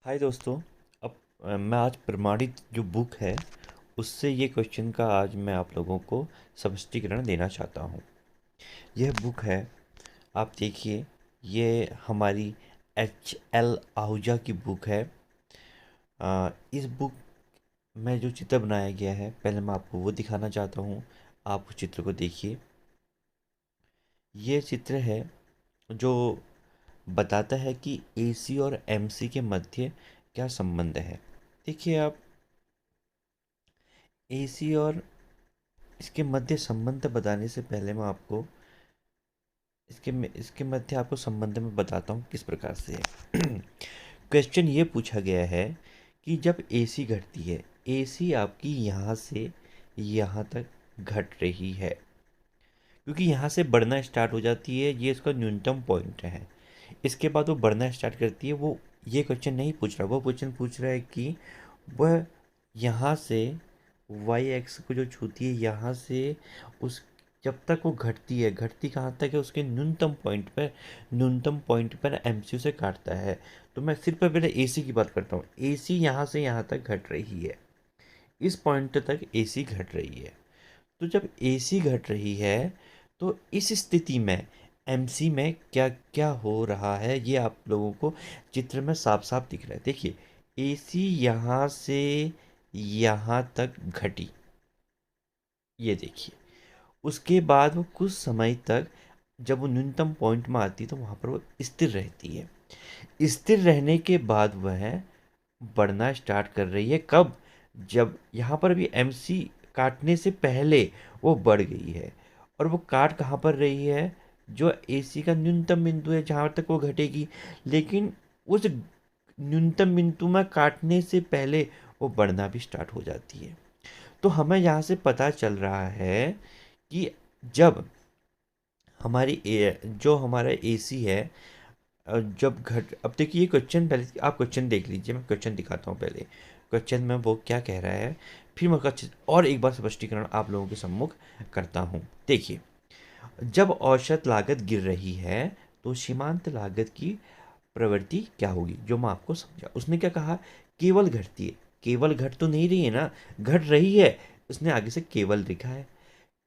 हाय दोस्तों। मैं आज प्रमाणित जो बुक है उससे ये क्वेश्चन का आज मैं आप लोगों को स्पष्टीकरण देना चाहता हूँ। यह बुक है, आप देखिए, ये हमारी एच एल आहूजा की बुक है। इस बुक में जो चित्र बनाया गया है, पहले मैं आपको वो दिखाना चाहता हूँ। आप उस चित्र को देखिए। ये चित्र है जो बताता है कि एसी और एमसी के मध्य क्या संबंध है। देखिए आप, एसी और इसके मध्य संबंध बताने से पहले मैं आपको इसके मध्य आपको संबंध में बताता हूँ किस प्रकार से है। क्वेश्चन ये पूछा गया है कि जब एसी घटती है, एसी आपकी यहाँ से यहाँ तक घट रही है, क्योंकि यहाँ से बढ़ना स्टार्ट हो जाती है, ये इसका न्यूनतम पॉइंट है। इसके बाद वो बढ़ना स्टार्ट करती है। वो ये क्वेश्चन नहीं पूछ रहा, वो क्वेश्चन पूछ रहा है कि वह यहाँ से वाई एक्स को जो छूती है, यहाँ से उस जब तक वो घटती है, घटती कहाँ तक है, उसके न्यूनतम पॉइंट पर एमसीयू से काटता है। तो मैं सिर्फ पहले एसी की बात करता हूँ। एसी यहाँ से यहाँ तक घट रही है, इस पॉइंट तक एसी घट रही है। तो जब एसी घट रही है, तो इस स्थिति में एमसी में क्या क्या हो रहा है, ये आप लोगों को चित्र में साफ साफ दिख रहा है। देखिए, एसी यहाँ से यहाँ तक घटी, ये देखिए। उसके बाद वो कुछ समय तक, जब वो न्यूनतम पॉइंट में आती है, तो वहाँ पर वो स्थिर रहती है। स्थिर रहने के बाद वह बढ़ना स्टार्ट कर रही है। कब? जब यहाँ पर भी एमसी काटने से पहले वो बढ़ गई है। और वो काट कहाँ पर रही है? जो एसी का न्यूनतम बिंदु है, जहाँ तक वो घटेगी। लेकिन उस न्यूनतम बिंदु में काटने से पहले वो बढ़ना भी स्टार्ट हो जाती है। तो हमें यहाँ से पता चल रहा है कि जब जो हमारा एसी है, जब घट अब देखिए, ये क्वेश्चन पहले आप क्वेश्चन देख लीजिए। मैं क्वेश्चन दिखाता हूँ पहले। क्वेश्चन में वो क्या कह रहा है, फिर मैं और एक बार स्पष्टीकरण आप लोगों के सम्मुख करता हूँ। देखिए, जब औसत लागत गिर रही है, तो सीमांत लागत की प्रवृत्ति क्या होगी, जो मैं आपको समझा। उसने क्या कहा? केवल घटती है। केवल घट तो नहीं रही है ना, घट रही है। उसने आगे से केवल लिखा है।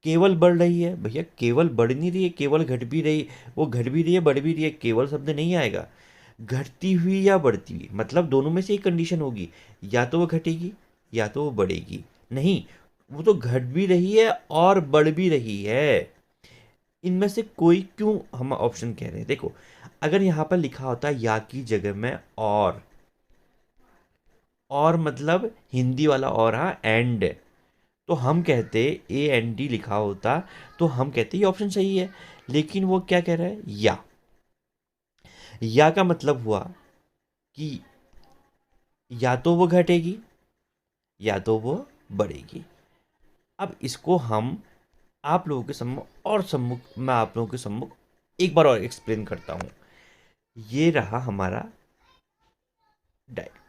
केवल बढ़ रही है भैया, केवल बढ़ नहीं रही है, केवल घट भी रही। वो घट भी रही है, बढ़ भी रही है, केवल शब्द नहीं आएगा। घटती हुई या बढ़ती हुई, मतलब दोनों में से एक कंडीशन होगी। या तो वो घटेगी या तो वो बढ़ेगी। नहीं, वो तो घट भी रही है और बढ़ भी रही है। इनमें से कोई क्यों हम ऑप्शन कह रहे हैं? देखो, अगर यहां पर लिखा होता या की जगह में और मतलब हिंदी वाला और, हाँ, एंड, तो हम कहते AND लिखा होता, तो हम कहते ये ऑप्शन सही है। लेकिन वो क्या कह रहा है? या का मतलब हुआ कि या तो वो घटेगी या तो वो बढ़ेगी। अब इसको हम आप लोगों के सम्मुख मैं आप लोगों के सम्मुख एक बार और एक्सप्लेन करता हूं। ये रहा हमारा डायग्राम।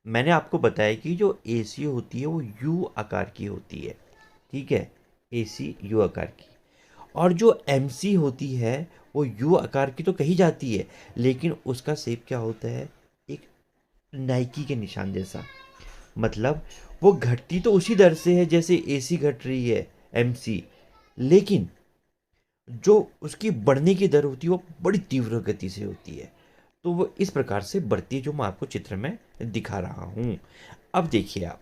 मैंने आपको बताया कि जो एसी होती है वो यू आकार की होती है, ठीक है। एसी यू आकार की। और जो एमसी होती है वो यू आकार की तो कही जाती है, लेकिन उसका शेप क्या होता है? एक नाइकी के निशान जैसा। मतलब वो घटती तो उसी दर से है जैसे एसी घट रही है, एमसी। लेकिन जो उसकी बढ़ने की दर होती है वो बड़ी तीव्र गति से होती है। तो वो इस प्रकार से बढ़ती है, जो मैं आपको चित्र में दिखा रहा हूं। अब देखिए आप,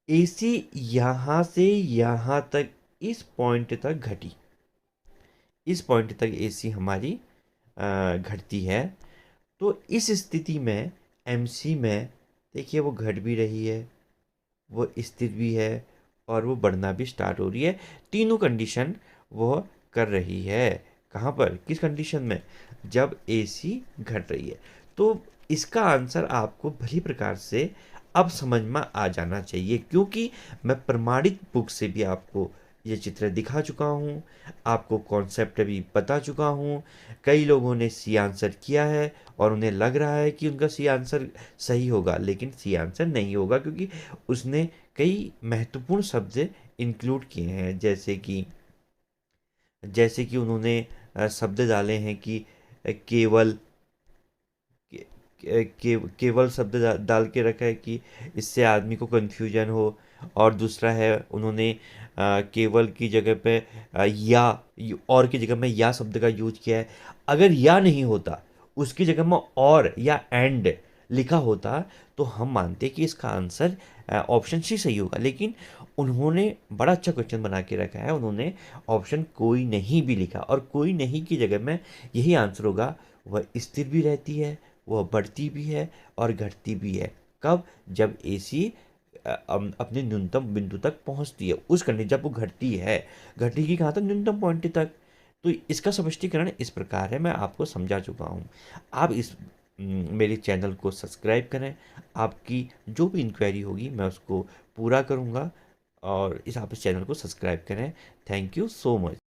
एसी यहां से यहां तक, इस पॉइंट तक घटी, इस पॉइंट तक एसी हमारी घटती है। तो इस स्थिति में एमसी में देखिए, वो घट भी रही है, वो स्थिर भी है, और वो बढ़ना भी स्टार्ट हो रही है। तीनों कंडीशन वो कर रही है। कहाँ पर, किस कंडीशन में? जब एसी घट रही है। तो इसका आंसर आपको भली प्रकार से अब समझ में आ जाना चाहिए, क्योंकि मैं प्रमाणित बुक से भी आपको ये चित्र दिखा चुका हूँ, आपको कॉन्सेप्ट भी बता चुका हूँ। कई लोगों ने सी आंसर किया है और उन्हें लग रहा है कि उनका सी आंसर सही होगा, लेकिन सी आंसर नहीं होगा, क्योंकि उसने कई महत्वपूर्ण शब्द इंक्लूड किए हैं। जैसे कि उन्होंने शब्द डाले हैं कि केवल केवल शब्द डाल के रखा है कि इससे आदमी को कन्फ्यूजन हो। और दूसरा है उन्होंने केवल की जगह पे या और की जगह में या शब्द का यूज किया है। अगर या नहीं होता, उसकी जगह में और या एंड लिखा होता, तो हम मानते कि इसका आंसर ऑप्शन सी सही होगा। लेकिन उन्होंने बड़ा अच्छा क्वेश्चन बना के रखा है, उन्होंने ऑप्शन कोई नहीं भी लिखा, और कोई नहीं की जगह में यही आंसर होगा। वह स्थिर भी रहती है, वह बढ़ती भी है और घटती भी है। कब? जब एसी अपने न्यूनतम बिंदु तक पहुंचती है, उस कंडीशन जब वो घटती है। घटेगी कहाँ तक? न्यूनतम पॉइंट तक। तो इसका स्पष्टीकरण इस प्रकार है, मैं आपको समझा चुका हूँ। आप इस मेरे चैनल को सब्सक्राइब करें। आपकी जो भी इंक्वायरी होगी मैं उसको पूरा करूँगा, और आप इस चैनल को सब्सक्राइब करें। Thank you so much.